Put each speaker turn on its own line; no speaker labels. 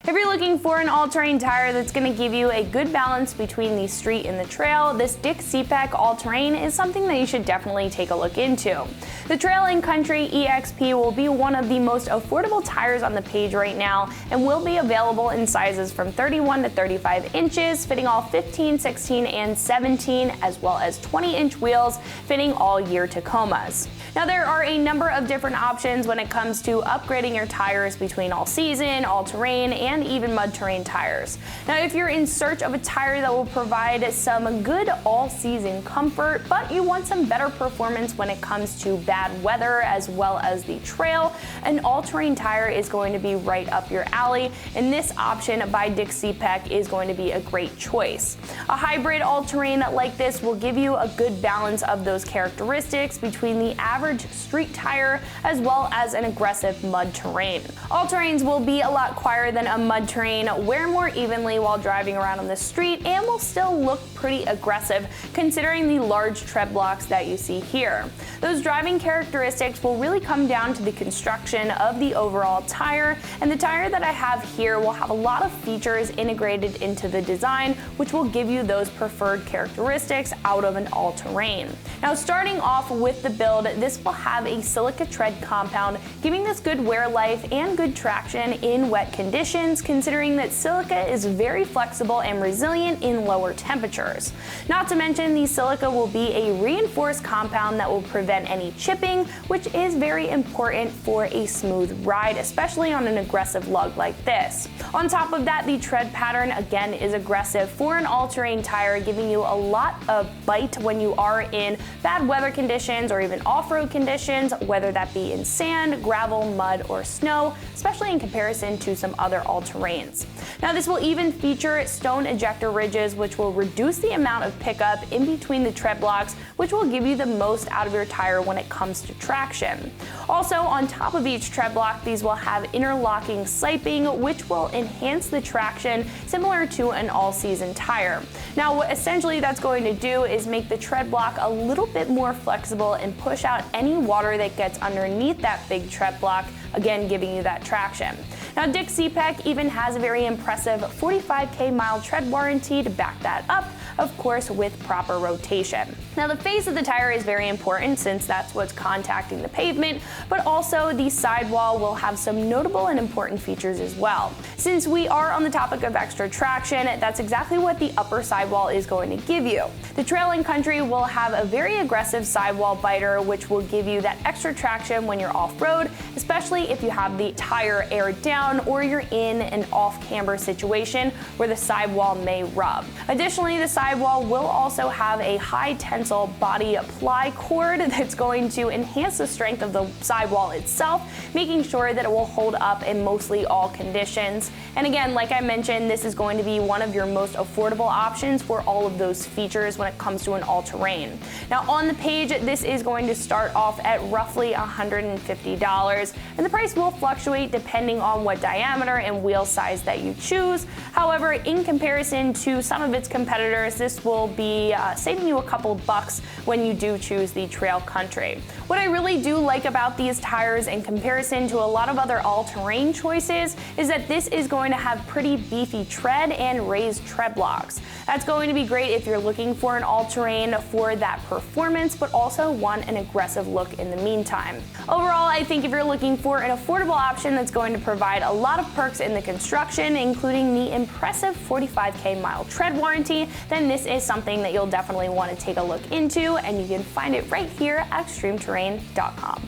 If you're looking for an all-terrain tire that's going to give you a good balance between the street and the trail, this Cepek all-terrain is something that you should definitely take a look into. The Trail and Country EXP will be one of the most affordable tires on the page right now and will be available in sizes from 31 to 35 inches, fitting all 15, 16, and 17, as well as 20-inch wheels, fitting all year Tacomas. Now there are a number of different options when it comes to upgrading your tires between all-season, all-terrain, and even mud-terrain tires. Now if you're in search of a tire that will provide some good all-season comfort, but you want some better performance when it comes to bad weather as well as the trail, an all-terrain tire is going to be right up your alley, and this option by Cepek is going to be a great choice. A hybrid all-terrain like this will give you a good balance of those characteristics between the average street tire as well as an aggressive mud terrain. All-terrains will be a lot quieter than a mud terrain, wear more evenly while driving around on the street, and will still look pretty aggressive considering the large tread blocks that you see here. Those driving characteristics will really come down to the construction of the overall tire, and the tire that I have here will have a lot of features integrated into the design, which will give you those preferred characteristics out of an all-terrain. Now starting off with the build, this will have a silica tread compound, giving this good wear life and good traction in wet conditions, considering that silica is very flexible and resilient in lower temperatures. Not to mention, the silica will be a reinforced compound that will prevent any chipping, which is very important for a smooth ride, especially on an aggressive lug like this. On top of that, the tread pattern again is aggressive for an all-terrain tire, giving you a lot of bite when you are in bad weather conditions or even off-road conditions, whether that be in sand, gravel, mud, or snow, especially in comparison to some other all-terrains. Now this will even feature Stone Ejector Ribs, which will reduce the amount of pickup in between the tread blocks, which will give you the most out of your tire when it comes to traction. Also, on top of each tread block, these will have interlocking siping, which will enhance the traction similar to an all-season tire. Now what essentially that's going to do is make the tread block a little bit more flexible and push out any water that gets underneath that big tread block, again giving you that traction. Now Cepek even has a very impressive 45K mile tread warranty to back that up, of course with proper rotation. Now the face of the tire is very important since that's what's contacting the pavement, but also the sidewall will have some notable and important features as well. Since we are on the topic of extra traction, that's exactly what the upper sidewall is going to give you. The Trail and Country will have a very aggressive sidewall biter, which will give you that extra traction when you're off-road, especially if you have the tire aired down or you're in an off-camber situation where the sidewall may rub. Additionally, the sidewall will also have a high tensile body ply cord that's going to enhance the strength of the sidewall itself, making sure that it will hold up in mostly all conditions. And again, like I mentioned, this is going to be one of your most affordable options for all of those features when it comes to an all-terrain. Now on the page, this is going to start off at roughly $150, and the price will fluctuate depending on what diameter and wheel size that you choose. However, in comparison to some of its competitors, this will be saving you a couple bucks when you do choose the Trail Country. What I really do like about these tires in comparison to a lot of other all-terrain choices is that this is going to have pretty beefy tread and raised tread blocks. That's going to be great if you're looking for an all-terrain for that performance, but also want an aggressive look in the meantime. Overall, I think if you're looking for an affordable option that's going to provide a lot of perks in the construction, including the impressive 45K mile tread warranty, then this is something that you'll definitely want to take a look into, and you can find it right here at ExtremeTerrain.com.